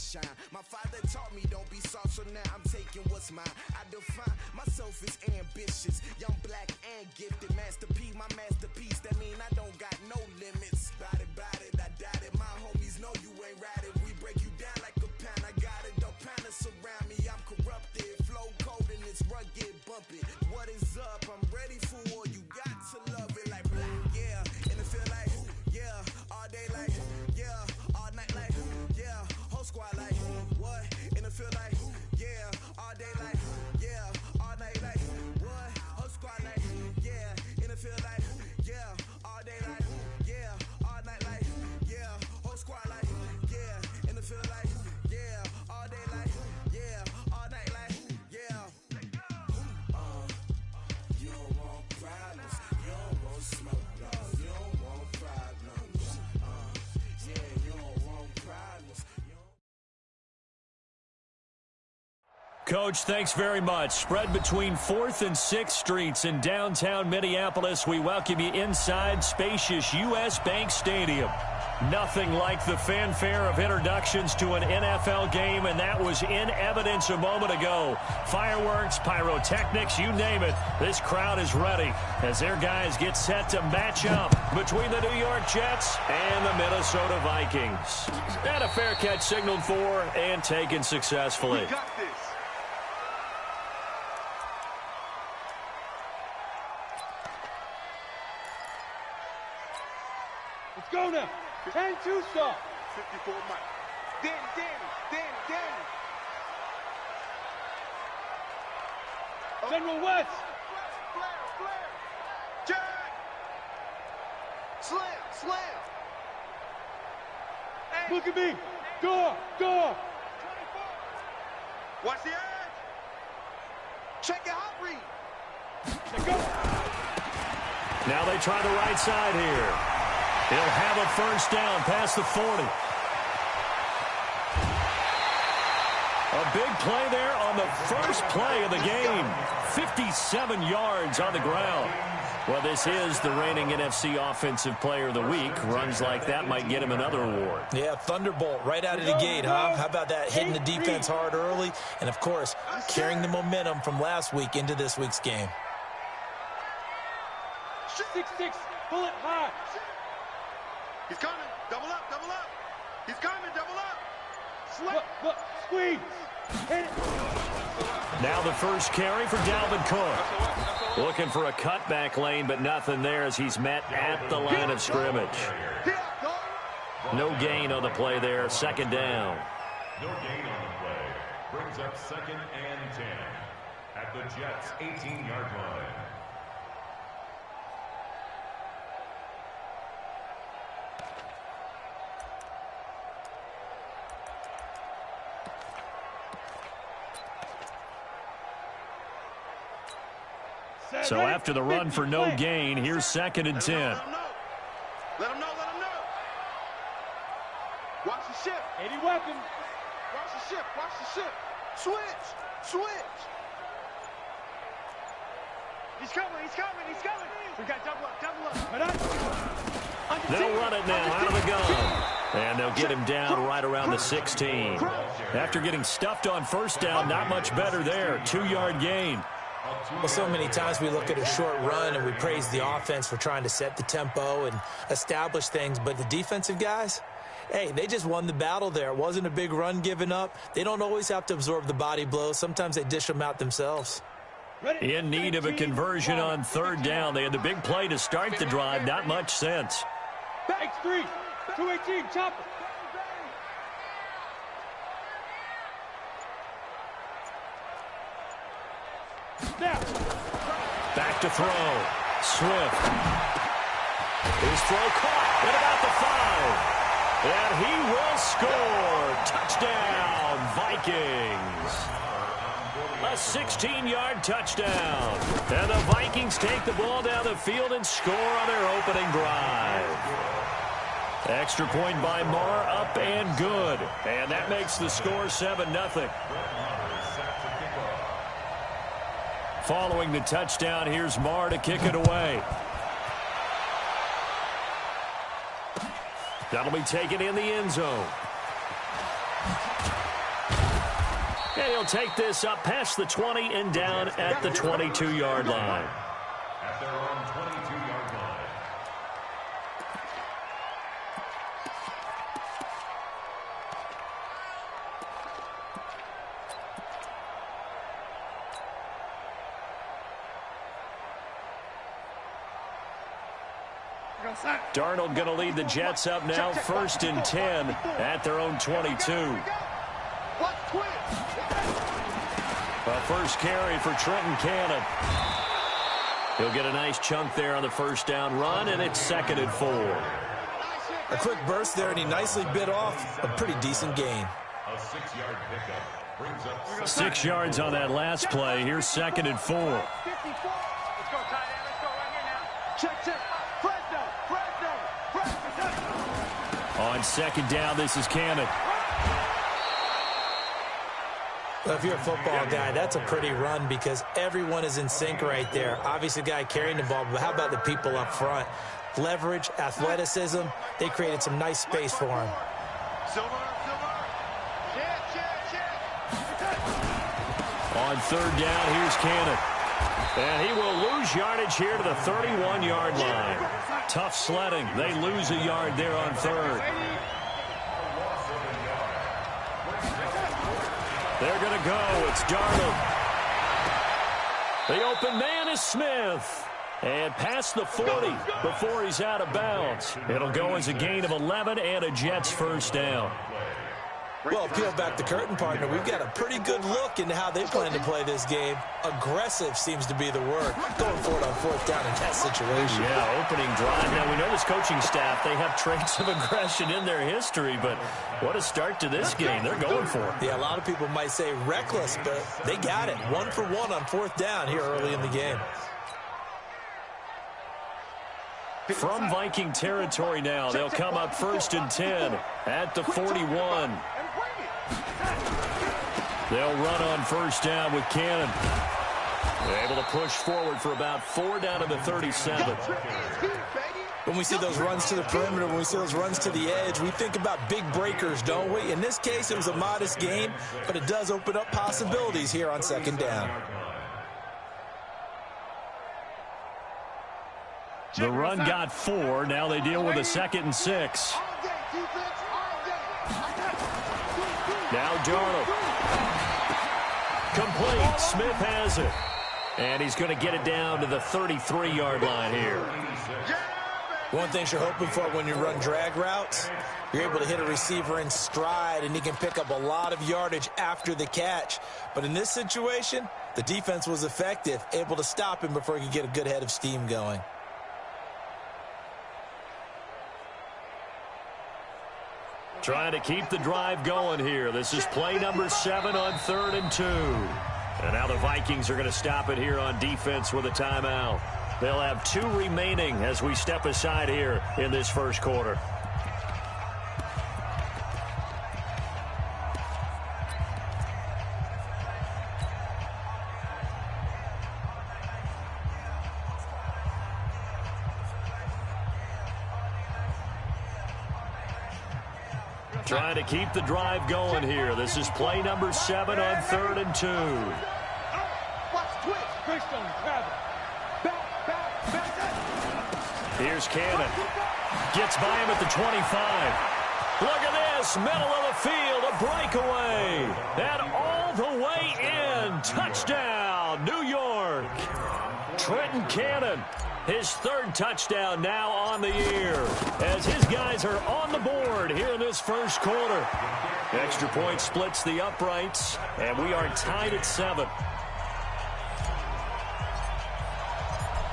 shine. My father taught me don't be soft, so now I'm taking what's mine. I define myself as ambitious, young, black, and gifted. Master P, my masterpiece. That mean I don't got no limits. Bout it, I doubt it. My homies know you ain't right it. We break you down like a pound. I got it, don't pound us around me. I'm corrupted, flow cold and it's rugged, bumpy. What is up? I'm ready for war. You got to love it like black, yeah. And it feel like, yeah. All day like, yeah. All night like, yeah. Whole squad like, what? And it feel like, yeah. All day like, yeah. All night like, what? Whole squad like, yeah. And it feel like, yeah. All day like, yeah. All night like, yeah. Whole squad like, yeah. And it feel like, yeah. All day like, yeah. All night like, yeah. You don't want problems. You don't want smoke, no. You don't want problems. Yeah, you don't want problems. Coach, thanks very much. Spread between 4th and 6th Streets in downtown Minneapolis. We welcome you inside spacious U.S. Bank Stadium. Nothing like the fanfare of introductions to an NFL game, and that was in evidence a moment ago. Fireworks, pyrotechnics, you name it. This crowd is ready as their guys get set to match up between the New York Jets and the Minnesota Vikings. And a fair catch signaled for and taken successfully. We got this. Let's go now. 10-2 stop. 54 Mike. Danny. General West. Blair. Jack. Slam. Hey. Look at me. Door. 24. Watch the edge. Check your hot read. Let's go. Now they try the right side here. He'll have a first down past the 40. A big play there on the first play of the game. 57 yards on the ground. Well, this is the reigning NFC Offensive Player of the Week. Runs like that might get him another award. Yeah, thunderbolt right out of the gate, huh? How about that? Hitting the defense hard early. And, of course, carrying the momentum from last week into this week's game. 6-6. Pull it high. He's coming. Double up. He's coming. Double up. Look. Squeeze. Hit it. Now the first carry for Dalvin Cook. Looking for a cutback lane, but nothing there as he's met at the line of scrimmage. No gain on the play there. Second down. No gain on the play. Brings up 2nd and 10 at the Jets' 18-yard line. So after the run for no gain, here's 2nd and 10. Let him know. Watch the ship. 80 weapon. Watch the ship. Switch. He's coming. We got double up. They'll run it now out of the gun. And they'll get him down right around the 16. After getting stuffed on first down, not much better there. 2-yard gain. Well, so many times we look at a short run and we praise the offense for trying to set the tempo and establish things, but the defensive guys, hey, they just won the battle there. It wasn't a big run given up. They don't always have to absorb the body blows. Sometimes they dish them out themselves. In need of a conversion on 3rd down. They had the big play to start the drive. Not much sense. X3, 218, chopper. Back to throw. Swift. His throw caught at about the 5. And he will score. Touchdown, Vikings. A 16-yard touchdown. And the Vikings take the ball down the field and score on their opening drive. Extra point by Marr, up and good. And that makes the score 7-0. Following the touchdown, here's Marr to kick it away. That'll be taken in the end zone. And he'll take this up past the 20 and down at the 22-yard line. At their own 22-yard line. Darnold going to lead the Jets up now, 1st and 10 at their own 22. A first carry for Trenton Cannon. He'll get a nice chunk there on the first down run, and it's 2nd and 4. A quick burst there, and he nicely bit off a pretty decent gain. A 6-yard pickup brings up 6 yards on that last play. Here's 2nd and 4. Let's go, tight end. Let's go right here now. Check. On 2nd down, this is Cannon. Well, if you're a football guy, that's a pretty run because everyone is in sync right there. Obviously, the guy carrying the ball, but how about the people up front? Leverage, athleticism, they created some nice space for him. Silver. On 3rd down, here's Cannon. And he will lose yardage here to the 31-yard line. Tough sledding. They lose a yard there on 3rd. They're going to go. It's Darnold. The open man is Smith. And past the 40 before he's out of bounds. It'll go as a gain of 11 and a Jets first down. Well, peel back the curtain, partner. We've got a pretty good look into how they plan to play this game. Aggressive seems to be the word. Going for it on 4th down in that situation. Yeah, opening drive. Now, we know this coaching staff, they have traits of aggression in their history, but what a start to this game. They're going for it. Yeah, a lot of people might say reckless, but they got it. 1 for 1 on 4th down here early in the game. From Viking territory now, they'll come up 1st and 10 at the 41. They'll run on 1st down with Cannon. They're able to push forward for about 4 down to the 37. When we see those runs to the perimeter, when we see those runs to the edge, we think about big breakers, don't we? In this case, it was a modest gain, but it does open up possibilities here on 2nd down. The run got 4. Now they deal with a 2nd and 6. Now Darnold. Complete. Smith has it. And he's going to get it down to the 33-yard line here. One thing you're hoping for when you run drag routes, you're able to hit a receiver in stride, and he can pick up a lot of yardage after the catch. But in this situation, the defense was effective, able to stop him before he could get a good head of steam going. Trying to keep the drive going here. This is play number 7 on 3rd and 2. And now the Vikings are going to stop it here on defense with a timeout. They'll have 2 remaining as we step aside here in this first quarter. Trying to keep the drive going here. This is play number 7 on 3rd and 2. Here's Cannon. Gets by him at the 25. Look at this. Middle of the field. A breakaway. And all the way in. Touchdown, New York. Trenton Cannon. His 3rd touchdown now on the year as his guys are on the board here in this first quarter. Extra point splits the uprights, and we are tied at 7.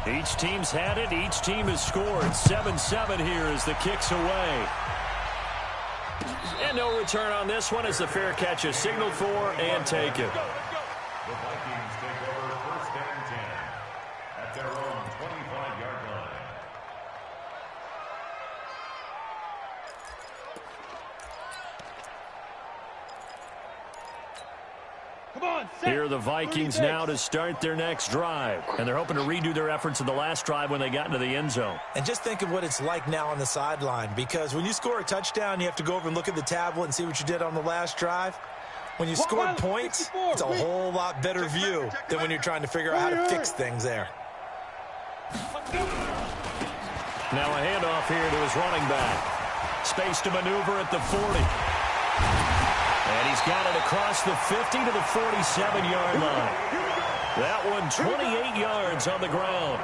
Each team's had it. Each team has scored. 7-7 here as the kick's away. And no return on this one as the fair catch is signaled for and taken. The Vikings take over 1st and 10 at their own 25-yard line. Here are the Vikings now to start their next drive. And they're hoping to redo their efforts in the last drive when they got into the end zone. And just think of what it's like now on the sideline, because when you score a touchdown, you have to go over and look at the tablet and see what you did on the last drive. When you score points, it's a whole lot better view than when you're trying to figure out how to fix things there. Now a handoff here to his running back. Space to maneuver at the 40. And he's got it across the 50 to the 47-yard line. That one 28 yards on the ground.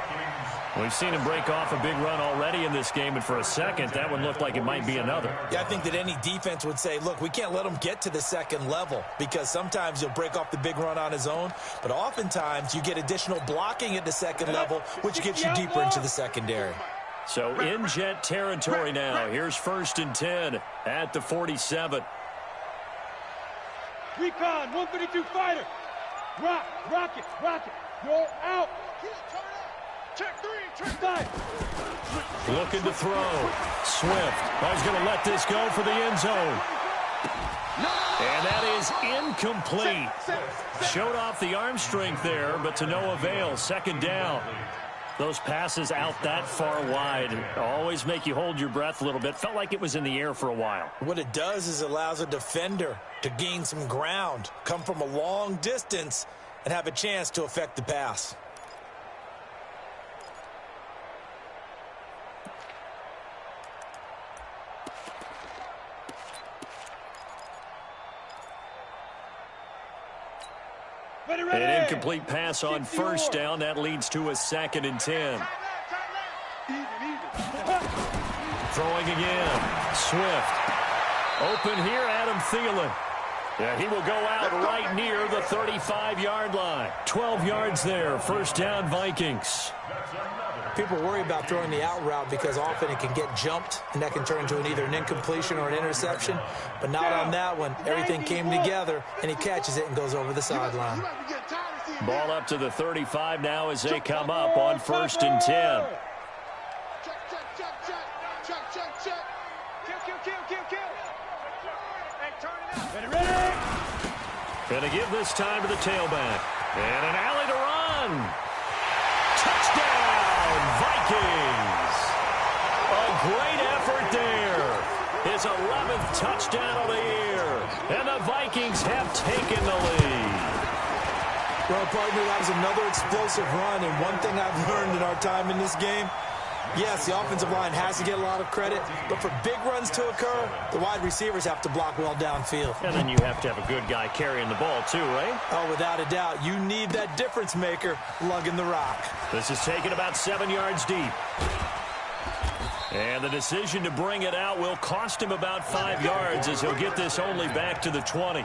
We've seen him break off a big run already in this game, and for a second, that one looked like it might be another. Yeah, I think that any defense would say, look, we can't let him get to the second level, because sometimes he'll break off the big run on his own, but oftentimes you get additional blocking at the second level, which gets you deeper into the secondary. So in Jet territory now. Here's 1st and 10 at the 47. Recon, 132 fighter. Rock it. Go out. Check 3, check 5. Looking to throw. Swift. He's going to let this go for the end zone. And that is incomplete. Showed off the arm strength there, but to no avail. 2nd down. Those passes out that far wide always make you hold your breath a little bit. Felt like it was in the air for a while. What it does is it allows a defender to gain some ground, come from a long distance, and have a chance to affect the pass. An incomplete pass on 1st down. That leads to a 2nd and 10. Throwing again. Swift. Open here, Adam Thielen. Yeah, he will go out right near the 35-yard line. 12 yards there. 1st down, Vikings. People worry about throwing the out route because often it can get jumped, and that can turn into either an incompletion or an interception. But not on that one. Everything came together, and he catches it and goes over the sideline. Ball up to the 35 now as they come up on 1st and 10. Going to give this time to the tailback. And an alley to run. Touchdown, Vikings. A great effort there. His 11th touchdown of the year. And the Vikings have taken the lead. Well, partner, that was another explosive run. And one thing I've learned in our time in this game, yes, the offensive line has to get a lot of credit, but for big runs to occur, the wide receivers have to block well downfield. And then you have to have a good guy carrying the ball too, right? Oh, without a doubt. You need that difference maker lugging the rock. This is taken about 7 yards deep. And the decision to bring it out will cost him about 5 yards as he'll get this only back to the 20.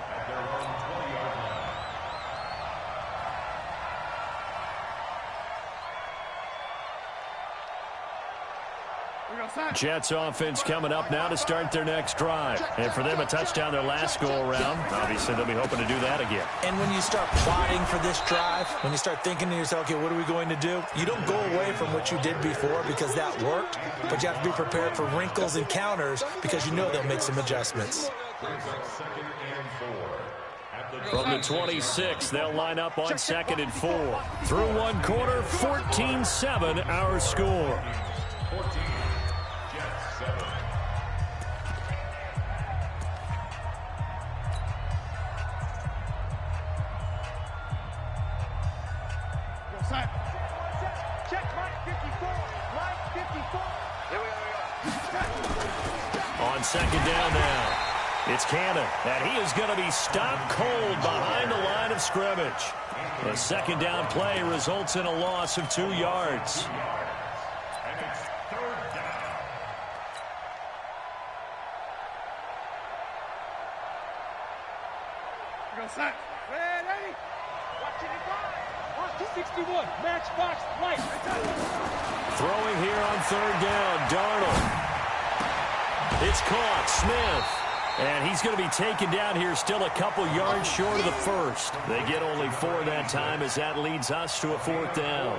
Jets offense coming up now to start their next drive. And for them, a touchdown their last go-around. Obviously, they'll be hoping to do that again. And when you start plotting for this drive, when you start thinking to yourself, okay, what are we going to do? You don't go away from what you did before because that worked, but you have to be prepared for wrinkles and counters because you know they'll make some adjustments. From the 26, they'll line up on 2nd and 4. Through one quarter, 14-7 our score. 14. Jets 7. Check Mike 54. Mike 54. Here we go. On 2nd down now. It's Cannon, and he is going to be stopped cold behind the line of scrimmage. The 2nd down play results in a loss of 2 yards. And it's 3rd down. Go sack. Ready. Watching it go. 61. Matchbox light. Throwing here on 3rd down. Darnold. It's caught. Smith. And he's going to be taken down here still a couple yards short of the 1st. They get only 4 that time as that leads us to a 4th down.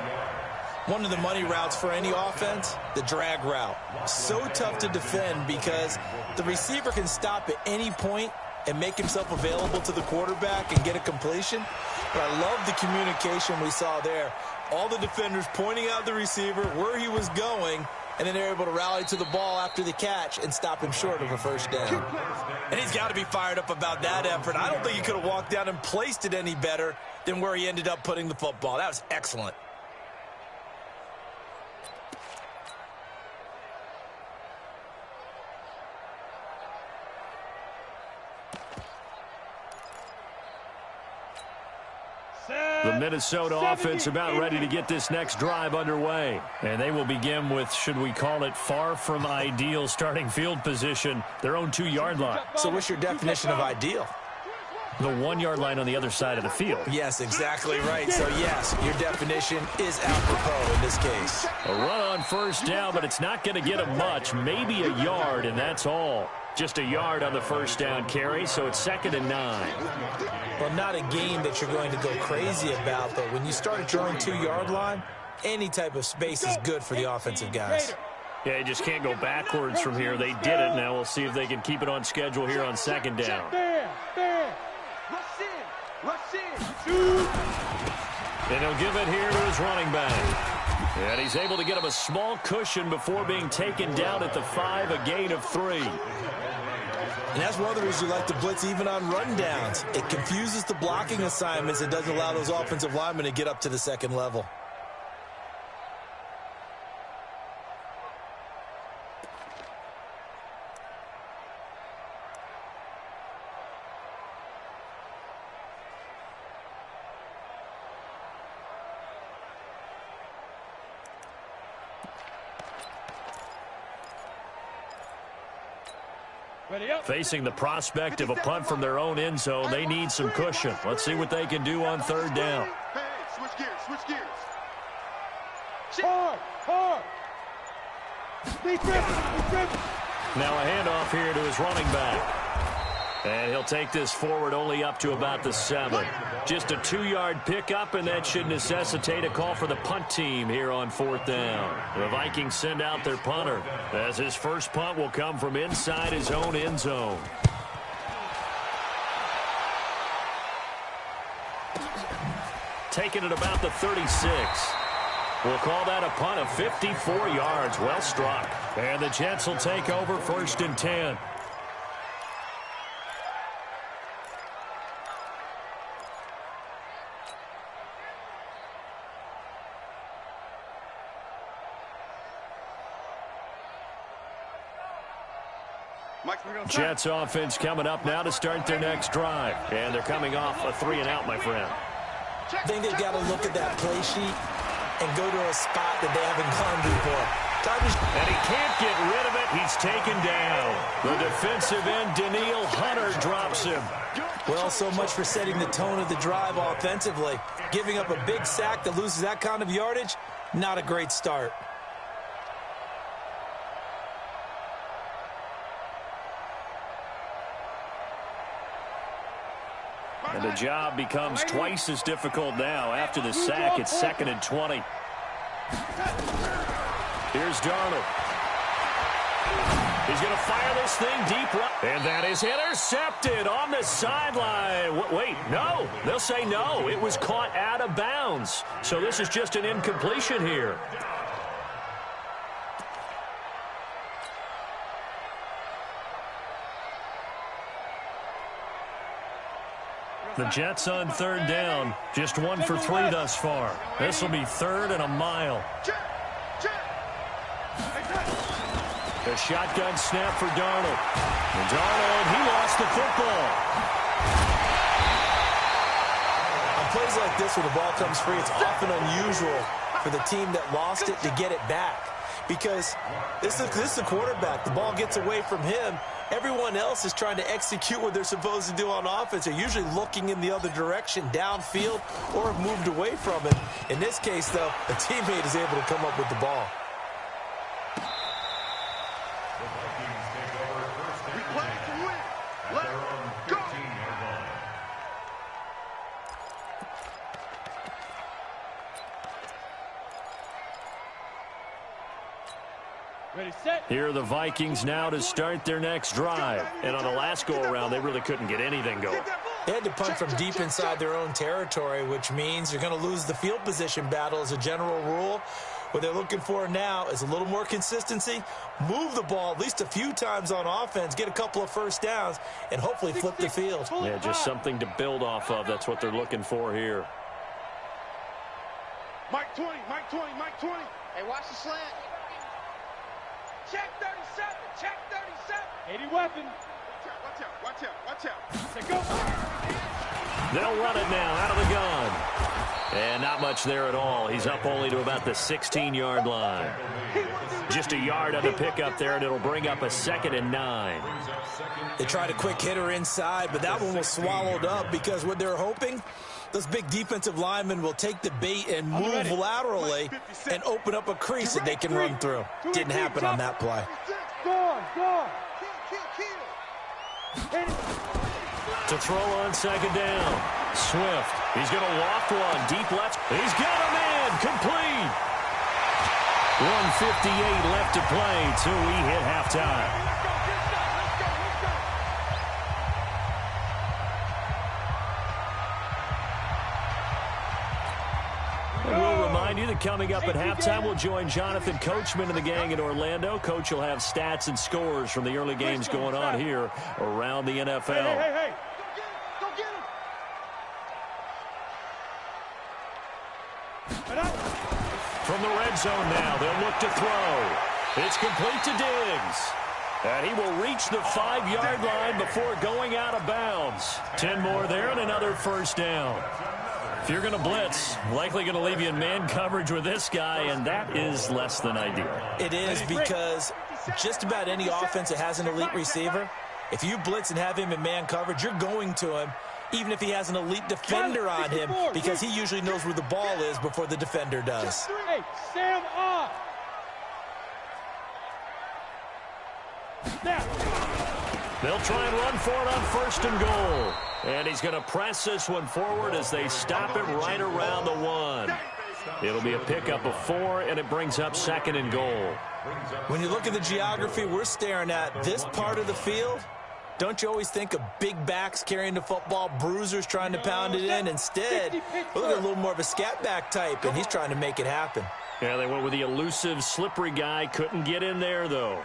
One of the money routes for any offense, the drag route. So tough to defend because the receiver can stop at any point and make himself available to the quarterback and get a completion. But I love the communication we saw there. All the defenders pointing out the receiver, where he was going, and then they're able to rally to the ball after the catch and stop him short of a first down. And he's got to be fired up about that effort. I don't think he could have walked down and placed it any better than where he ended up putting the football. That was excellent. The Minnesota offense about ready to get this next drive underway. And they will begin with, should we call it, far from ideal starting field position, their own 2-yard line. So what's your definition of ideal? The 1-yard line on the other side of the field. Yes, exactly right. So, yes, your definition is apropos in this case. A run on first down, but it's not going to get him much. Maybe a yard, and that's all. Just a yard on the first down carry, so it's 2nd and 9. Well, not a game that you're going to go crazy about, but when you start at your own 2-yard line, any type of space is good for the offensive guys. Yeah, you just can't go backwards from here. They did it. Now we'll see if they can keep it on schedule here on 2nd down. And he'll give it here to his running back. And he's able to get him a small cushion before being taken down at the 5, a gain of 3. And that's one of the reasons you like to blitz even on rundowns. It confuses the blocking assignments and doesn't allow those offensive linemen to get up to the second level. Facing the prospect of a punt from their own end zone, they need some cushion. Let's see what they can do on 3rd down. Hey, switch gears, switch gears. Hard. Now a handoff here to his running back. And he'll take this forward only up to about the 7. Just a 2-yard pickup, and that should necessitate a call for the punt team here on 4th down. The Vikings send out their punter, as his first punt will come from inside his own end zone. Taking it about the 36. We'll call that a punt of 54 yards. Well struck. And the Jets will take over 1st and 10. Jets offense coming up now to start their next drive. And they're coming off a 3-and-out, my friend. I think they've got to look at that play sheet and go to a spot that they haven't gone before. And he can't get rid of it. He's taken down. The defensive end, Daniil Hunter, drops him. Well, so much for setting the tone of the drive offensively. Giving up a big sack that loses that kind of yardage, not a great start. And the job becomes twice as difficult now. After the sack, it's 2nd and 20. Here's Darnold. He's going to fire this thing deep right. And that is intercepted on the sideline. Wait, no. They'll say no. It was caught out of bounds. So this is just an incompletion here. The Jets on 3rd down, just 1 for 3 thus far. This will be 3rd and a mile. The shotgun snap for Darnold. And Darnold, he lost the football. On plays like this, when the ball comes free, it's often unusual for the team that lost it to get it back. Because this is a quarterback. The ball gets away from him. Everyone else is trying to execute what they're supposed to do on offense. They're usually looking in the other direction, downfield, or have moved away from it. In this case, though, a teammate is able to come up with the ball. We play to win. Let's go. Ready, set. Here are the Vikings now to start their next drive. And on the last go-around, they really couldn't get anything going. They had to punt from deep inside their own territory, which means you're going to lose the field position battle as a general rule. What they're looking for now is a little more consistency, move the ball at least a few times on offense, get a couple of first downs, and hopefully flip the field. Yeah, just something to build off of. That's what they're looking for here. Mike 20, Mike 20, Mike 20. Hey, watch the slant. Check 37, check 37. 80 weapon. Watch out, watch out, watch out. Say go. They'll run it now out of the gun. And not much there at all. He's up only to about the 16-yard line. Just a yard on the pickup there, and it'll bring up a 2nd and 9. They tried a quick hitter inside, but that one was swallowed up because what they're hoping, those big defensive linemen will take the bait and move laterally and open up a crease that they can run through. Didn't happen on that play. Go. To throw on 2nd down. Swift. He's going to loft one. Deep left. He's got him in. Complete. 1:58 left to play till we hit halftime. We'll remind you that coming up at halftime, we'll join Jonathan Coachman and the gang in Orlando. Coach will have stats and scores from the early games going on here around the NFL. Hey. Go get him. From the red zone now, they'll look to throw. It's complete to Diggs. And he will reach the 5-yard line before going out of bounds. 10 more there and another first down. If you're going to blitz, likely going to leave you in man coverage with this guy, and that is less than ideal. It is, because just about any offense that has an elite receiver, if you blitz and have him in man coverage, you're going to him, even if he has an elite defender on him, because he usually knows where the ball is before the defender does. Hey, Sam off. Snap. They'll try and run for it on 1st and goal. And he's going to press this one forward as they stop it right around the 1. It'll be a pickup of 4, and it brings up 2nd and goal. When you look at the geography we're staring at, this part of the field, don't you always think of big backs carrying the football, bruisers trying to pound it in? Instead, look at a little more of a scat back type, and he's trying to make it happen. Yeah, they went with the elusive, slippery guy. Couldn't get in there, though.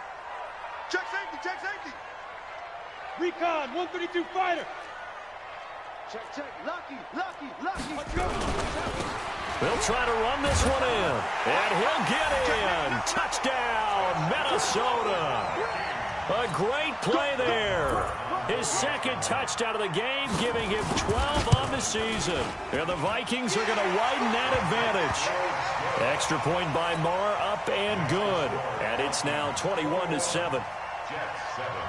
Check safety, check safety. Recon, 132 fighter. Check. Lucky. Let's go. They'll try to run this one in. And he'll get in. Touchdown, Minnesota. A great play there. His 2nd touchdown of the game, giving him 12 on the season. And the Vikings are going to widen that advantage. Extra point by Marr, up and good. And it's now 21-7.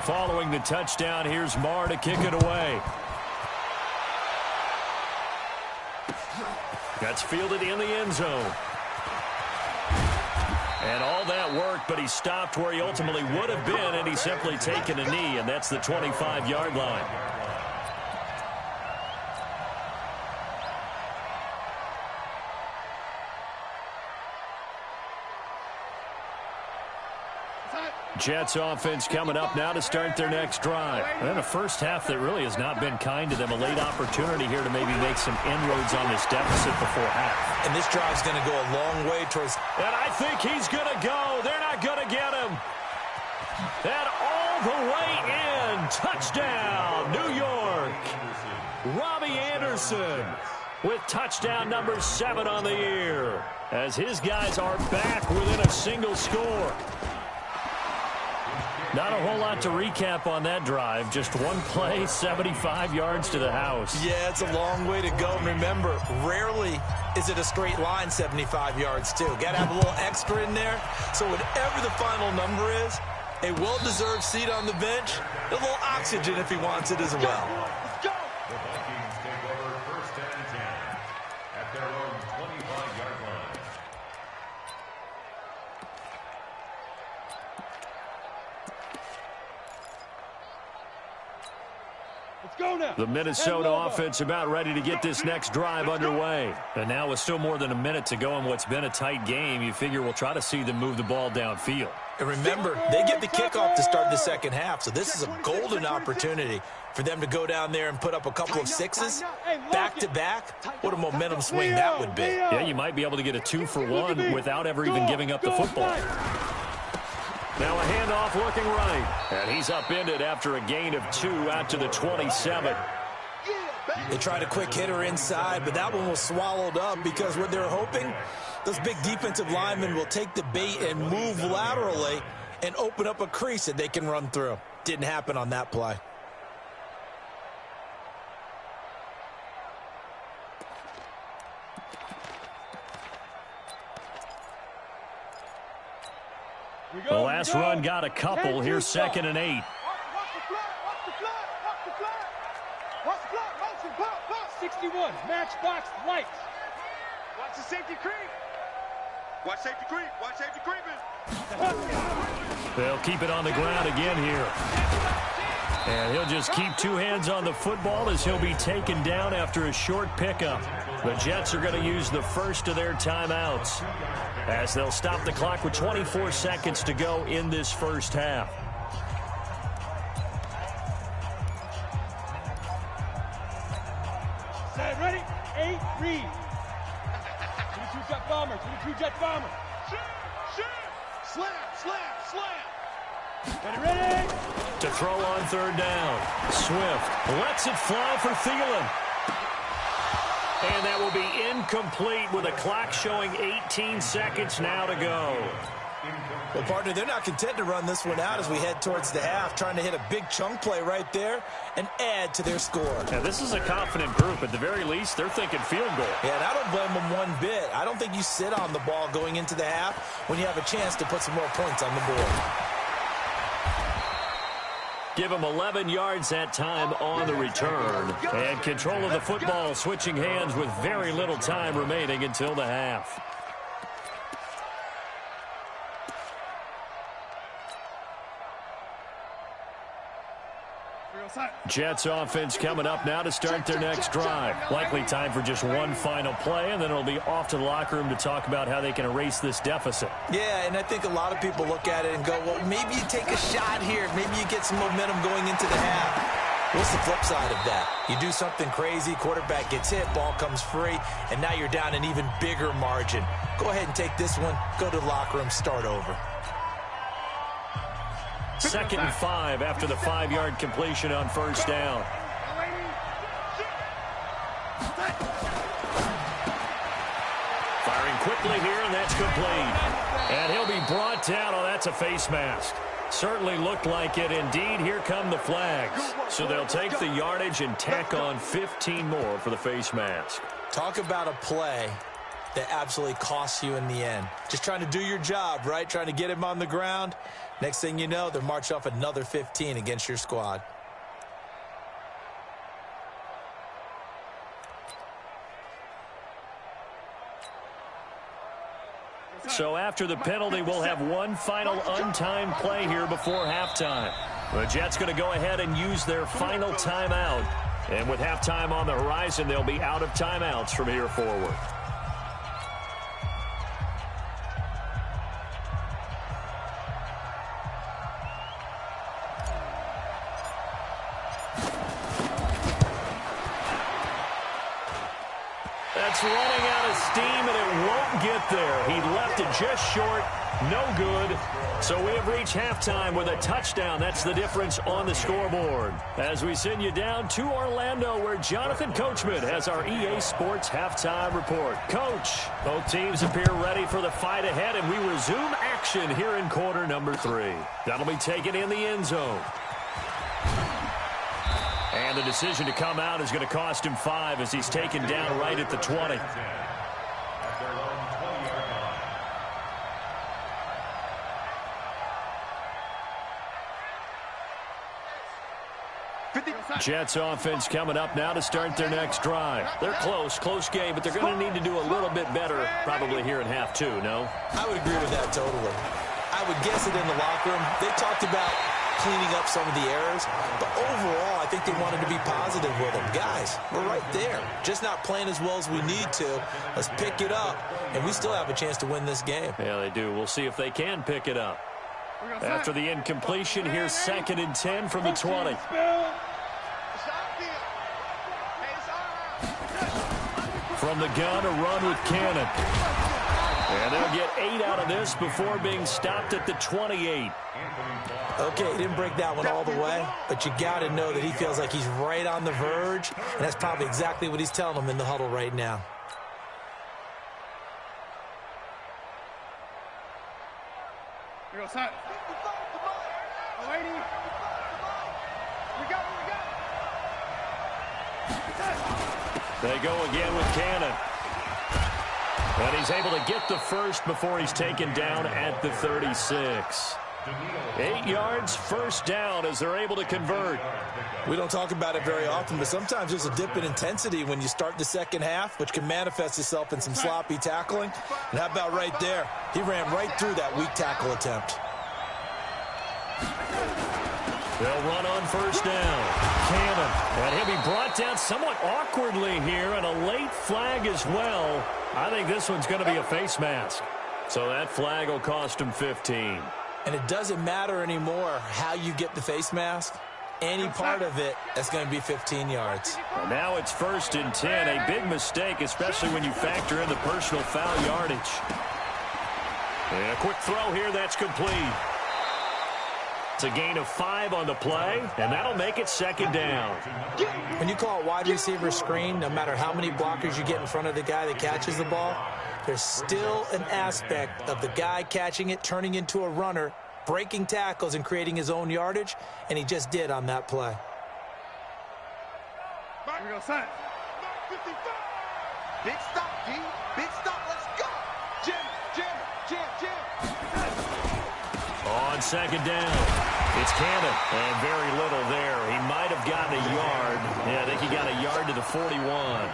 Following the touchdown, here's Marr to kick it away. That's fielded in the end zone. And all that worked, but he stopped where he ultimately would have been, and he's simply taken a knee, and that's the 25-yard line. Jets offense coming up now to start their next drive. And a first half that really has not been kind to them. A late opportunity here to maybe make some inroads on this deficit before half. And this drive's going to go a long way towards... And I think he's going to go. They're not going to get him. And all the way in. Touchdown, New York. Robbie Anderson with touchdown number 7 on the year, as his guys are back within a single score. Not a whole lot to recap on that drive. Just one play, 75 yards to the house. Yeah, it's a long way to go. Remember, rarely is it a straight line 75 yards, too. Got to have a little extra in there. So whatever the final number is, a well-deserved seat on the bench, a little oxygen if he wants it as well. Let's go. The Vikings take over 1st and 10 at their own 25-yard line. Let's go now. The Minnesota offense about ready to get this next drive underway. And now with still more than a minute to go in what's been a tight game, you figure we'll try to see them move the ball downfield. And remember, they get the kickoff to start the second half, so this is a golden opportunity for them to go down there and put up a couple of sixes back-to-back. What a momentum swing that would be. Yeah, you might be able to get a 2-for-1 without ever even giving up the football. Now a handoff looking right. And he's upended after a gain of 2 out to the 27. They tried a quick hitter inside, but that one was swallowed up because what they're hoping, those big defensive linemen will take the bait and move laterally and open up a crease that they can run through. Didn't happen on that play. The last run got a couple. Here's 2nd and 8. Watch the flat, watch the flat, watch the flat. Watch the flat, motion, pop, pop. 61, matchbox lights. Watch the safety creep. Watch safety creep. Watch safety creeping. They'll keep it on the ground again here. And he'll just keep 2 hands on the football as he'll be taken down after a short pickup. The Jets are going to use the first of their timeouts as they'll stop the clock with 24 seconds to go in this first half. Set, ready? 8, read. 22 jet bomber, 22 jet bomber. Shoot. Slam, slam, slam. Ready? To throw on 3rd down. Swift lets it fly for Thielen. And that will be incomplete with a clock showing 18 seconds now to go. Well, partner, they're not content to run this one out as we head towards the half, trying to hit a big chunk play right there and add to their score. Now, this is a confident group. At the very least, they're thinking field goal. Yeah, and I don't blame them one bit. I don't think you sit on the ball going into the half when you have a chance to put some more points on the board. Give him 11 yards that time on the return. And control of the football switching hands with very little time remaining until the half. Jets offense coming up now to start their next drive. Likely time for just one final play, and then it'll be off to the locker room to talk about how they can erase this deficit. Yeah, and I think a lot of people look at it and go, well, maybe you take a shot here. Maybe you get some momentum going into the half. What's the flip side of that? You do something crazy, quarterback gets hit, ball comes free, and now you're down an even bigger margin. Go ahead and take this one, go to the locker room, start over. 2nd and 5 after the 5-yard completion on 1st down. Firing quickly here, and that's complete. And he'll be brought down. Oh, that's a face mask. Certainly looked like it. Indeed, here come the flags. So they'll take the yardage and tack on 15 more for the face mask. Talk about a play that absolutely costs you in the end. Just trying to do your job, right? Trying to get him on the ground. Next thing you know, they're march off another 15 against your squad. So after the penalty, we'll have one final untimed play here before halftime. The Jets going to go ahead and use their final timeout. And with halftime on the horizon, they'll be out of timeouts from here forward. That's running out of steam, and it won't get there. He left it just short. No good. So we have reached halftime with a touchdown. That's the difference on the scoreboard. As we send you down to Orlando, where Jonathan Coachman has our EA Sports halftime report. Coach, both teams appear ready for the fight ahead, and we resume action here in quarter number 3. That'll be taken in the end zone. And the decision to come out is going to cost him 5 as he's taken down right at the 20. Jets offense coming up now to start their next drive. They're close game, but they're going to need to do a little bit better probably here in half 2, no? I would agree with that totally. I would guess it in the locker room. They talked about cleaning up some of the errors. But overall, I think they wanted to be positive with them. Guys, we're right there. Just not playing as well as we need to. Let's pick it up, and we still have a chance to win this game. Yeah, they do. We'll see if they can pick it up. After the incompletion, here's 2nd and 10 from the 20. From the gun, a run with Cannon. And they'll get 8 out of this before being stopped at the 28. Okay, he didn't break that one all the way, but you got to know that he feels like he's right on the verge, and that's probably exactly what he's telling them in the huddle right now. Here goes Hunt. Lady. We got it. They go again with Cannon. And he's able to get the first before he's taken down at the 36. 8 yards, first down as they're able to convert. We don't talk about it very often, but sometimes there's a dip in intensity when you start the second half, which can manifest itself in some sloppy tackling. And how about right there? He ran right through that weak tackle attempt. They'll run on first down. Cannon. And he'll be brought down somewhat awkwardly here, and a late flag as well. I think this one's going to be a face mask. So that flag will cost him 15. And it doesn't matter anymore how you get the face mask. Any part of it, that's going to be 15 yards. And now it's 1st and 10. A big mistake, especially when you factor in the personal foul yardage. And a quick throw here, that's complete. It's a gain of 5 on the play, and that'll make it 2nd down. When you call a wide receiver screen, no matter how many blockers you get in front of the guy that catches the ball, there's still an aspect of the guy catching it, turning into a runner, breaking tackles and creating his own yardage, and he just did on that play. Here we go, Hunt. Big stop, D. Big stop. Let's go. Jim. On 2nd down, it's Cannon, and very little there. He might have gotten a yard. Yeah, I think he got a yard to the 41.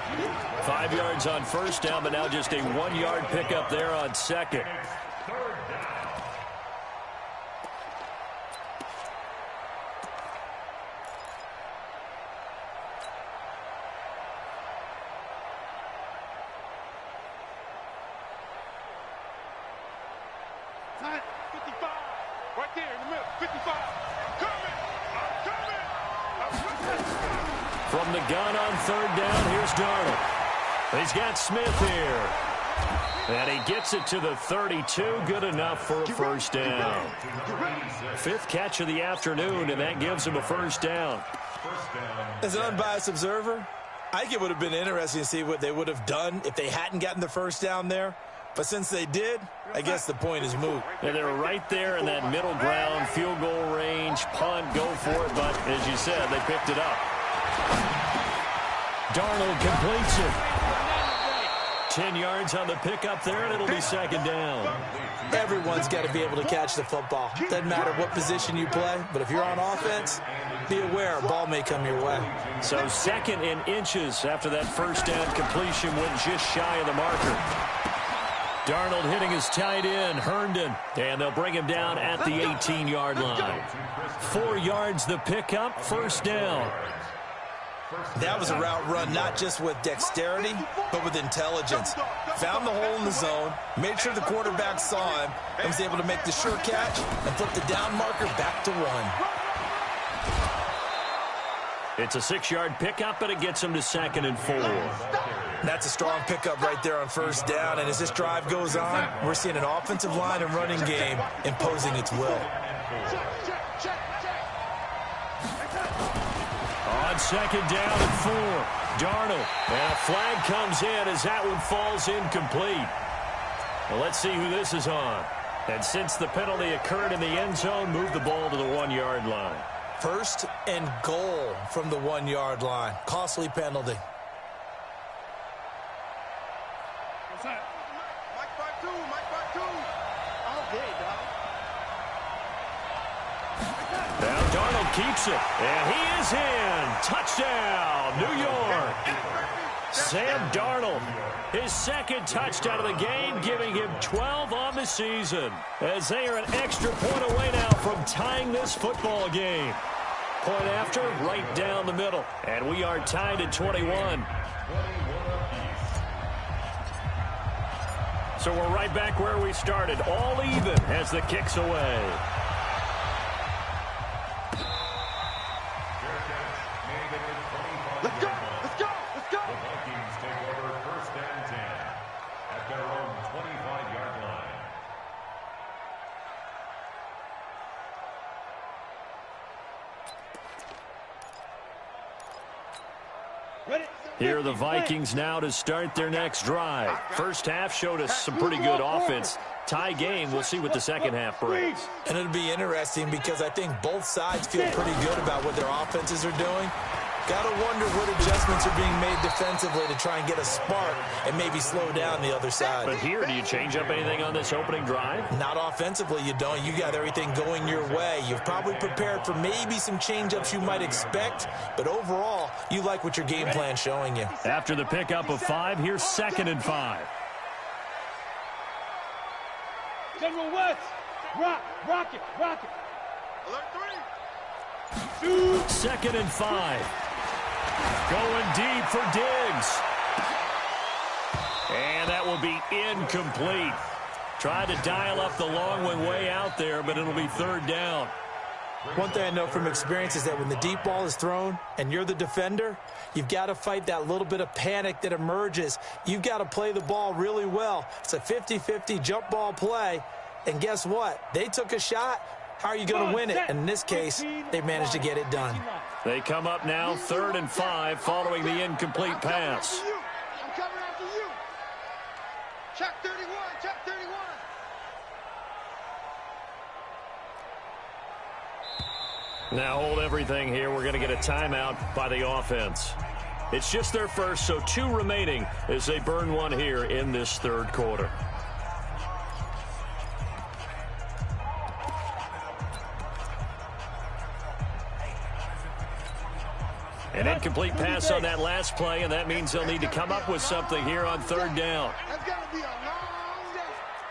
5 yards on first down, but now just a 1-yard pickup there on 2nd. Hunt. 55. Right there in the middle. 55. I'm coming. From the gun on 3rd down, here's Darnold. He's got Smith here. And he gets it to the 32. Good enough for a first down. 5th catch of the afternoon, and that gives him a first down. As an unbiased observer, I think it would have been interesting to see what they would have done if they hadn't gotten the first down there. But since they did, I guess the point is moot. And they're right there in that middle ground, field goal range, punt, go for it. But as you said, they picked it up. Darnold completes it. 10 yards on the pickup there, and it'll be 2nd down. Everyone's got to be able to catch the football. Doesn't matter what position you play, but if you're on offense, be aware a ball may come your way. So 2nd and inches after that first down completion, went just shy of the marker. Darnold hitting his tight end, Herndon, and they'll bring him down at the 18-yard line. 4 yards the pickup, first down. That was a route run not just with dexterity, but with intelligence. Found the hole in the zone, made sure the quarterback saw him, and was able to make the sure catch and flip the down marker back to 1. It's a 6-yard pickup, and it gets him to 2nd and 4. That's a strong pickup right there on first down, and as this drive goes on, we're seeing an offensive line and running game imposing its will. On 2nd down and 4, Darnold, and a flag comes in as that one falls incomplete. Well, let's see who this is on. And since the penalty occurred in the end zone, move the ball to the 1-yard line. 1st and goal from the 1-yard line. Costly penalty. Now Darnold keeps it, and he is in. Touchdown, New York. Sam Darnold, his 2nd touchdown of the game, giving him 12 on the season, as they are an extra point away now from tying this football game. Point after, right down the middle. And we are tied at 21. So we're right back where we started. All even as the kick's away. Let's go! Let's go! Let's go! The Vikings take over 1st and 10 at their own 25-yard line. Here are the Vikings now to start their next drive. First half showed us some pretty good offense. Tie game. We'll see what the second half brings. And it'll be interesting because I think both sides feel pretty good about what their offenses are doing. Got to wonder what adjustments are being made defensively to try and get a spark and maybe slow down the other side. But here, do you change up anything on this opening drive? Not offensively, you don't. You got everything going your way. You've probably prepared for maybe some change-ups you might expect, but overall, you like what your game plan's showing you. After the pickup of 5, here's 2nd and 5. General West, rock it. Alert 3. 2nd and 5. Going deep for Diggs. And that will be incomplete. Tried to dial up the long one way out there, but it'll be 3rd down. One thing I know from experience is that when the deep ball is thrown and you're the defender, you've got to fight that little bit of panic that emerges. You've got to play the ball really well. It's a 50-50 jump ball play. And guess what? They took a shot. How are you going to win it? And in this case, they managed to get it done. They come up now 3rd and 5 following the incomplete pass. I'm coming after you. Check 31. Check 31. Now hold everything here. We're going to get a timeout by the offense. It's just their first, so 2 remaining as they burn one here in this 3rd quarter. An incomplete pass on that last play, and that means they'll need to come up with something here on 3rd down. That's got to be a long day.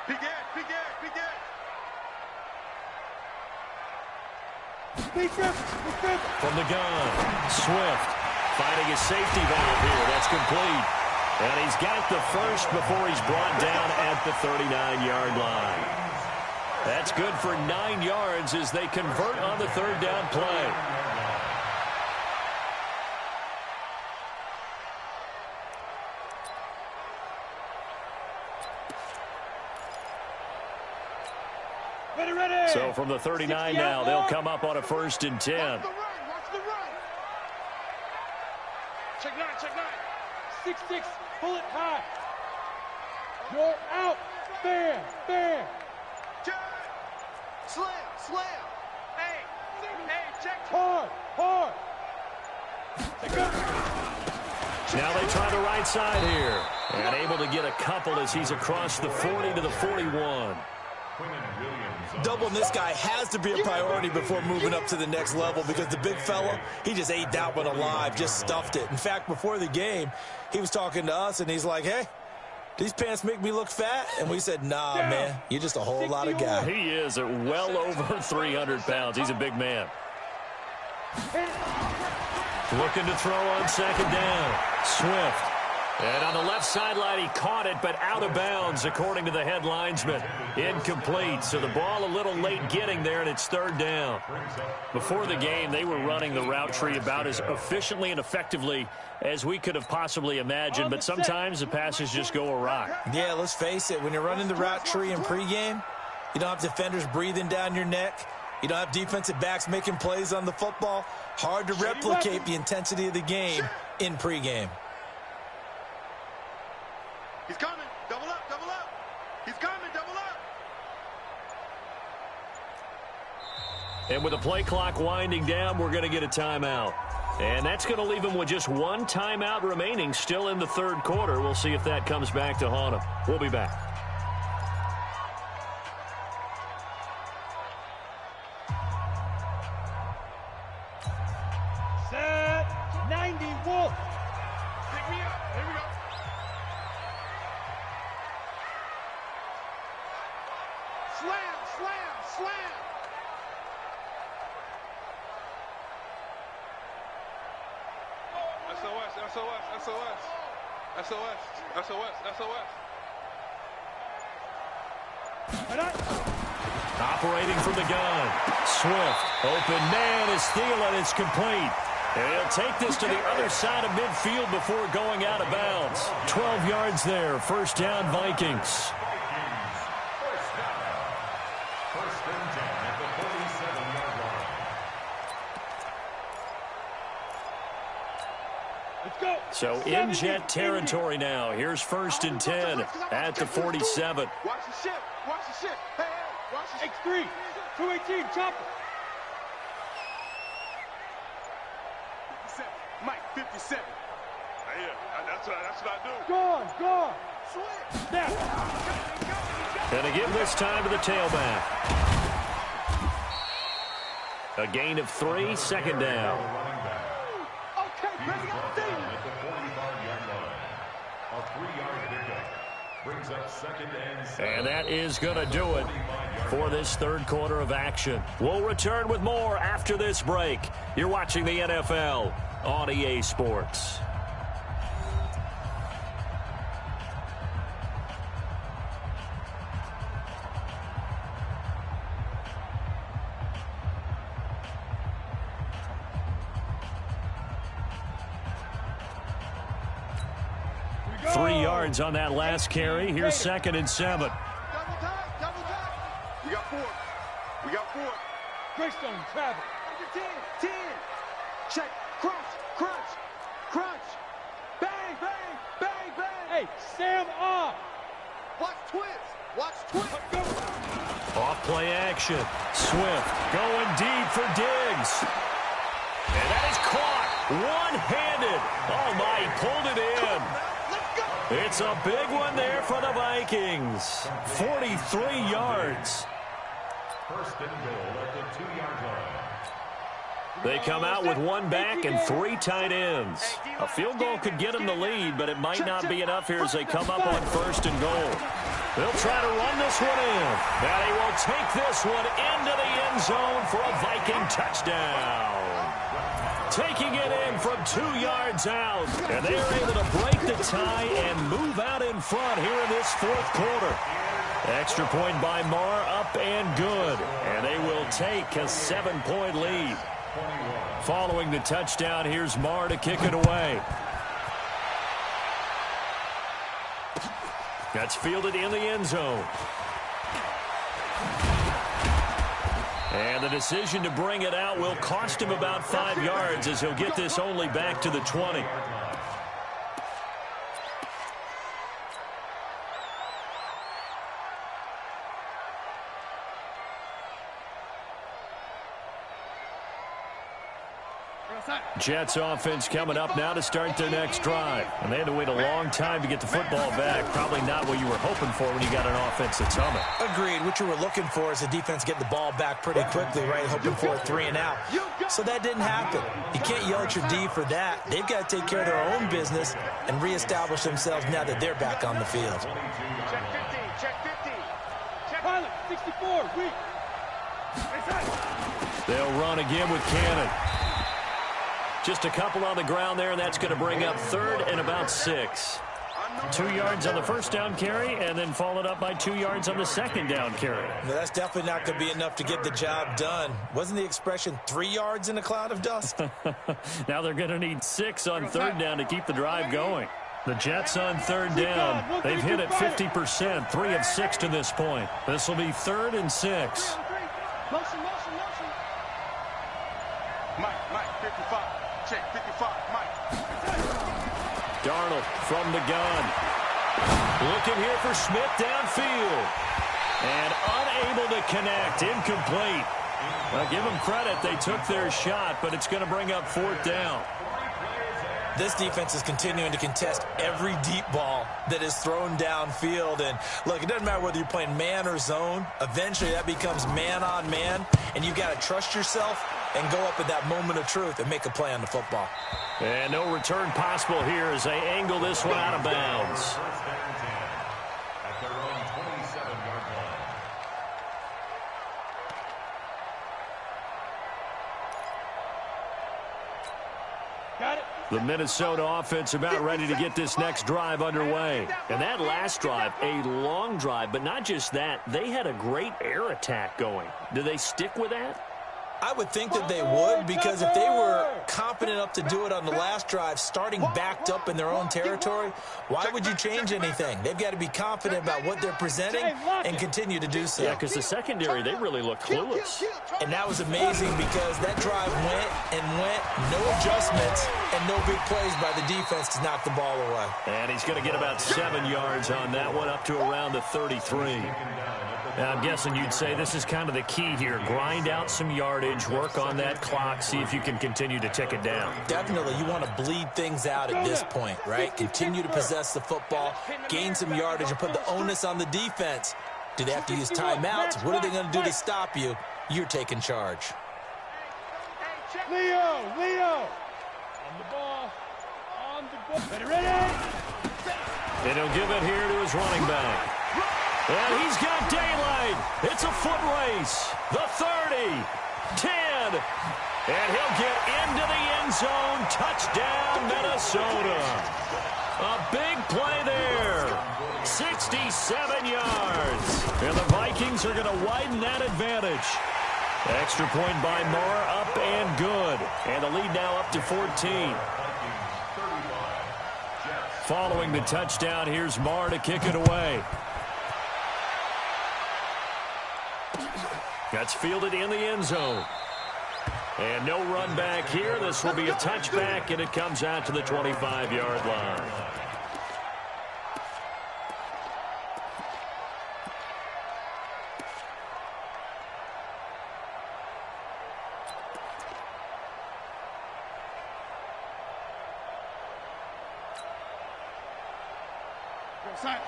Begin. From the gun, Swift finding his safety valve here. That's complete. And he's got the first before he's brought down at the 39-yard line. That's good for 9 yards as they convert on the 3rd down play. So from the 39 now, they'll come up on a 1st and 10. Watch the run. Check 9. 6-6, pull it high. You're out. Bam. Slam. Hey, check. Hard. Now they try the right side here. And able to get a couple as he's across the 40 to the 41. Doubling this guy has to be a priority before moving up to the next level because the big fella, he just ate that one alive, just stuffed it. In fact, before the game, he was talking to us, and he's like, hey, these pants make me look fat? And we said, nah, man, you're just a whole lot of guy. He is at well over 300 pounds. He's a big man. Looking to throw on 2nd down. Swift. And on the left sideline, he caught it, but out of bounds, according to the head linesman. Incomplete, so the ball a little late getting there, and it's 3rd down. Before the game, they were running the route tree about as efficiently and effectively as we could have possibly imagined, but sometimes the passes just go awry. Yeah, let's face it, when you're running the route tree in pregame, you don't have defenders breathing down your neck. You don't have defensive backs making plays on the football. Hard to replicate the intensity of the game in pregame. He's coming. Double up. He's coming. Double up. And with the play clock winding down, we're going to get a timeout. And that's going to leave him with just 1 timeout remaining still in the 3rd quarter. We'll see if that comes back to haunt him. We'll be back. Set 90, Wolf. Pick me up. Here we go. Slam. SOS, SOS. SOS, SOS, SOS. Operating from the gun. Swift. Open man is Thielen. It's complete. And he'll take this to the other side of midfield before going out of bounds. 12 yards there. First down, Vikings. First and 10 at the 47-yard line. Let's go. So in Jet territory now. Here's first and 10 at the 47. Watch the ship. Watch the ship. Hey, hey, watch the ship. X3. 218. Chopper. 57. Mike, 57. Yeah, that's what I do. Gone. Snap. And they give this time to the tailback. A gain of 3, second down. Okay, ready up there. At the 45-yard line. A 3-yard pickup. Brings up second and 7. And that is going to do it for this third quarter of action. We'll return with more after this break. You're watching the NFL on EA Sports. Go. 3 yards on that last carry. Here's second and 7. Double time. We got 4. Greystone travel. Under 10. Check. Crunch. Bang. Hey, Sam off. Watch twist. Let's go. Off play action. Swift going deep for Diggs. And that is caught one-handed. Oh, my, he pulled it in. Let's go. It's a big one there for the Vikings. 43 yards. First and goal at the 2-yard line. They come out with one back and 3 tight ends. A field goal could get them the lead, but it might not be enough here as they come up on first and goal. They'll try to run this one in. And he will take this one into the end zone for a Viking touchdown. Taking it in from 2 yards out. And they are able to break the tie and move out in front here in this fourth quarter. Extra point by Marr, up and good. And they will take a 7-point lead. Following the touchdown, here's Marr to kick it away. That's fielded in the end zone. And the decision to bring it out will cost him about 5 yards as he'll get this only back to the 20. Jets offense coming up now to start their next drive. And they had to wait a long time to get the football back. Probably not what you were hoping for when you got an offense that's humming. Agreed. What you were looking for is the defense getting the ball back pretty quickly, right? Hoping for a 3 and out. So that didn't happen. You can't yell at your D for that. They've got to take care of their own business and reestablish themselves now that they're back on the field. Check 50. Pilot, 64, weak. They'll run again with Cannon. Just a couple on the ground there, and that's going to bring up third and about 6. 2 yards on the first down carry, and then followed up by 2 yards on the second down carry. No, that's definitely not going to be enough to get the job done. Wasn't the expression 3 yards in a cloud of dust? Now they're going to need 6 on third down to keep the drive going. The Jets on third down. They've hit it 50%, 3 of 6 to this point. This will be third and 6. Motion. Mike, 55. Check, 55, Mike. Darnold from the gun. Looking here for Smith downfield. And unable to connect. Incomplete. Well, give them credit. They took their shot, but it's going to bring up fourth down. This defense is continuing to contest every deep ball that is thrown downfield. And, look, it doesn't matter whether you're playing man or zone. Eventually, that becomes man-on-man, and you've got to trust yourself and go up at that moment of truth and make a play on the football. And no return possible here as they angle this one out of bounds. First and 10 at their own 27-yard line. The Minnesota offense about ready to get this next drive underway. And that last drive, a long drive, but not just that. They had a great air attack going. Do they stick with that? I would think that they would, because if they were confident enough to do it on the last drive, starting backed up in their own territory, why would you change anything? They've got to be confident about what they're presenting and continue to do so. Yeah, because the secondary, they really look clueless. And that was amazing because that drive went and went, no adjustments, and no big plays by the defense to knock the ball away. And he's going to get about 7 yards on that one, up to around the 33. Now, I'm guessing you'd say this is kind of the key here. Grind out some yardage, work on that clock, see if you can continue to tick it down. Definitely. You want to bleed things out at this point, right? Continue to possess the football, gain some yardage, and put the onus on the defense. Do they have to use timeouts? What are they going to do to stop you? You're taking charge. Leo! On the ball. Ready? And he'll give it here to his running back. And he's got daylight. It's a foot race. The 30, 10, and he'll get into the end zone. Touchdown, Minnesota. A big play there. 67 yards. And the Vikings are going to widen that advantage. Extra point by Moore, up and good. And the lead now up to 14. Following the touchdown, here's Moore to kick it away. That's fielded in the end zone. And no run back here. This will be a touchback, and it comes out to the 25-yard line.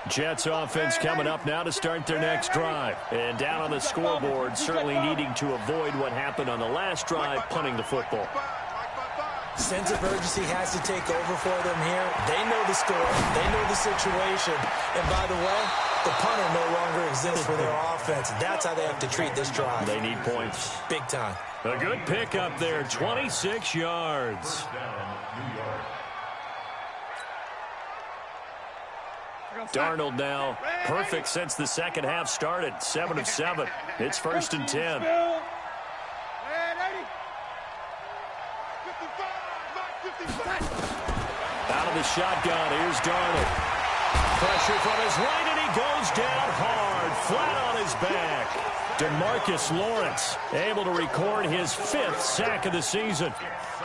Jets offense coming up now to start their next drive. And down on the scoreboard, certainly needing to avoid what happened on the last drive, punting the football. Sense of urgency has to take over for them here. They know the score. They know the situation. And by the way, the punter no longer exists for their offense. That's how they have to treat this drive. They need points. Big time. A good pickup there, 26 yards. Darnold now perfect since the second half started. 7 of 7. It's 1st and 10. Out of the shotgun, here's Darnold. Pressure from his right, and he goes down hard, flat on his back. DeMarcus Lawrence able to record his 5th sack of the season.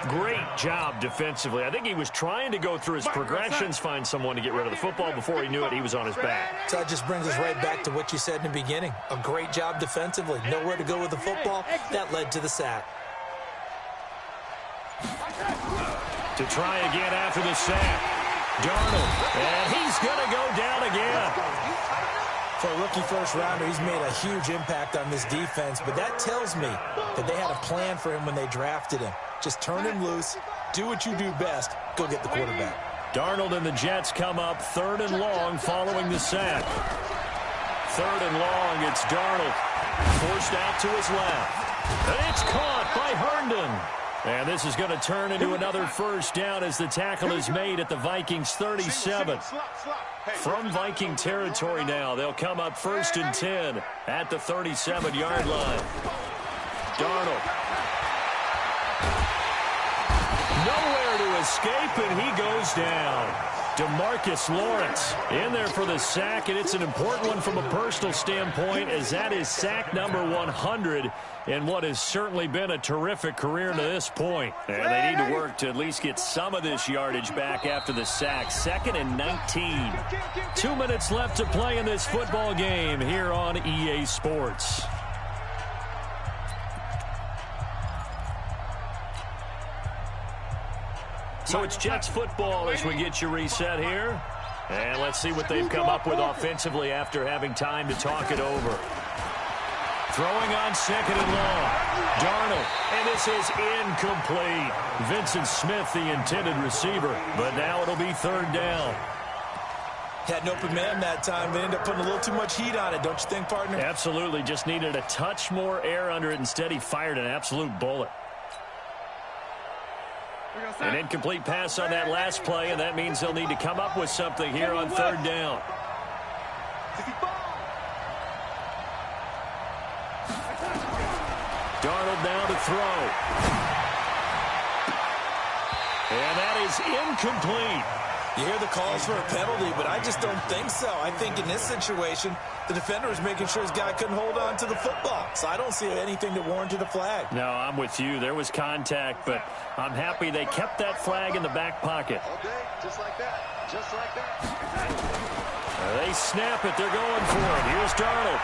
Great job defensively. I think he was trying to go through his progressions, find someone to get rid of the football. Before he knew it, he was on his back. So that just brings us right back to what you said in the beginning. A great job defensively. Nowhere to go with the football. That led to the sack. To try again after the sack. Darnold. And he's going to go down again. For a rookie first-rounder, he's made a huge impact on this defense, but that tells me that they had a plan for him when they drafted him. Just turn him loose, do what you do best, go get the quarterback. Darnold and the Jets come up 3rd and long following the sack. 3rd and long, it's Darnold. Forced out to his left. And it's caught by Herndon. And this is going to turn into another first down as the tackle is made at the Vikings 37. From Viking territory now, they'll come up 1st and 10 at the 37-yard line. Darnold. Nowhere to escape, and he goes down. DeMarcus Lawrence in there for the sack, and it's an important one from a personal standpoint, as that is sack number 100 in what has certainly been a terrific career to this point. And they need to work to at least get some of this yardage back after the sack. 2nd and 19. 2 minutes left to play in this football game here on EA Sports. So it's Jets football as we get you reset here. And let's see what they've come up with offensively after having time to talk it over. Throwing on 2nd and long. Darnold, and this is incomplete. Vincent Smith, the intended receiver, but now it'll be 3rd down. Had an open man that time. They ended up putting a little too much heat on it, don't you think, partner? Absolutely. Just needed a touch more air under it. Instead, he fired an absolute bullet. An incomplete pass on that last play, and that means they'll need to come up with something here on third down. Darnold now to throw. And that is incomplete. You hear the calls for a penalty, but I just don't think so. I think in this situation, the defender was making sure his guy couldn't hold on to the football. So I don't see anything that warranted a flag. No, I'm with you. There was contact, but I'm happy they kept that flag in the back pocket. Okay, just like that. Just like that. They snap it. They're going for it. Here's Darnold.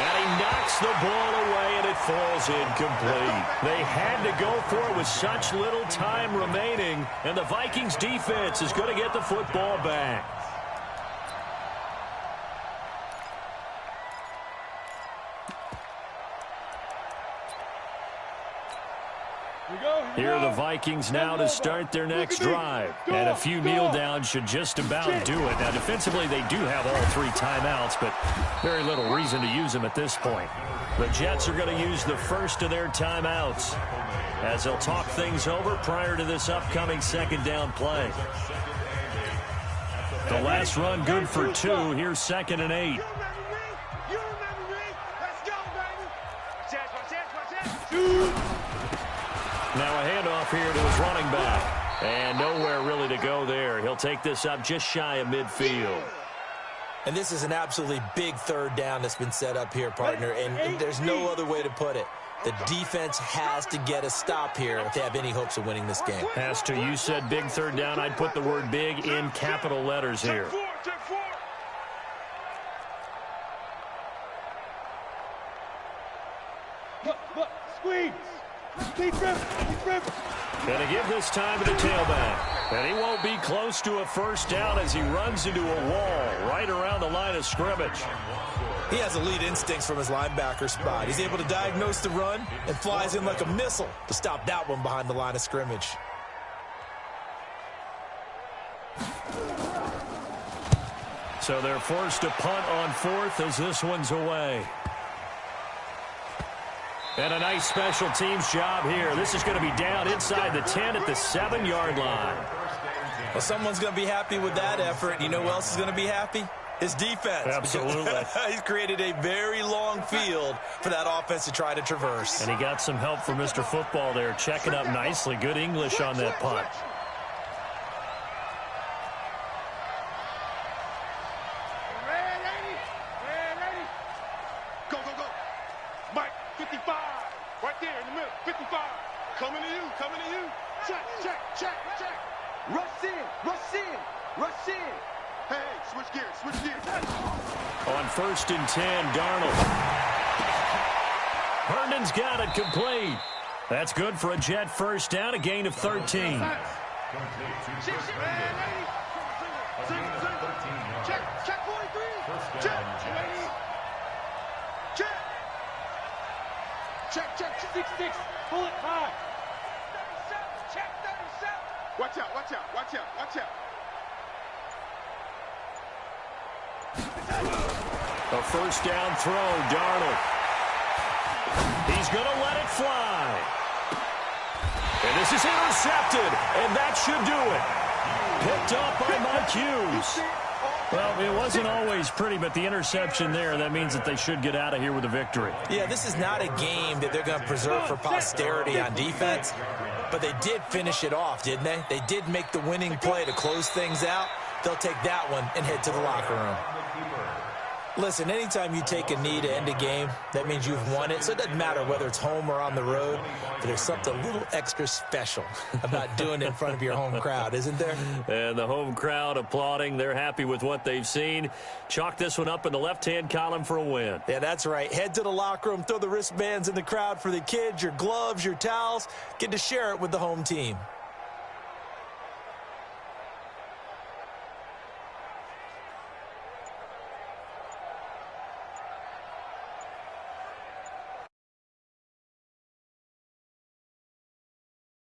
And he knocks the ball away, and it falls incomplete. They had to go for it with such little time remaining, and the Vikings defense is going to get the football back. Here are the Vikings now to start their next drive. And a few kneel downs should just about do it. Now, defensively, they do have all three timeouts, but very little reason to use them at this point. The Jets are going to use the first of their timeouts as they'll talk things over prior to this upcoming second down play. The last run good for 2. Here's 2nd and 8. Now a handoff here to his running back. And nowhere really to go there. He'll take this up just shy of midfield. And this is an absolutely big third down that's been set up here, partner. And there's no other way to put it. The defense has to get a stop here if they have any hopes of winning this game. Has to. You said big third down. I'd put the word big in capital letters here. Squeeze. Going to give this time to the tailback. And he won't be close to a first down as he runs into a wall right around the line of scrimmage. He has elite instincts from his linebacker spot. He's able to diagnose the run and flies in like a missile to stop that one behind the line of scrimmage. So they're forced to punt on 4th as this one's away. And a nice special teams job here. This is going to be down inside the 10 at the 7-yard line. Well, someone's going to be happy with that effort. You know who else is going to be happy? His defense. Absolutely. He's created a very long field for that offense to try to traverse. And he got some help from Mr. Football there, checking up nicely. Good English on that punt. On 1st and 10, Darnold. Herndon's got it complete. That's good for a Jet first down, a gain of 13. Check. 6-6. Pull it high. Watch out, watch out, watch out, watch out. A first down throw, Darnold. He's going to let it fly. And this is intercepted, and that should do it. Picked up by Mike Hughes. Well, it wasn't always pretty, but the interception there, that means that they should get out of here with a victory. Yeah, this is not a game that they're going to preserve for posterity on defense, but they did finish it off, didn't they? They did make the winning play to close things out. They'll take that one and head to the locker room. Listen, anytime you take a knee to end a game, that means you've won it. So it doesn't matter whether it's home or on the road, but there's something a little extra special about doing it in front of your home crowd, isn't there? And the home crowd applauding. They're happy with what they've seen. Chalk this one up in the left-hand column for a win. Yeah, that's right. Head to the locker room, throw the wristbands in the crowd for the kids, your gloves, your towels. Get to share it with the home team.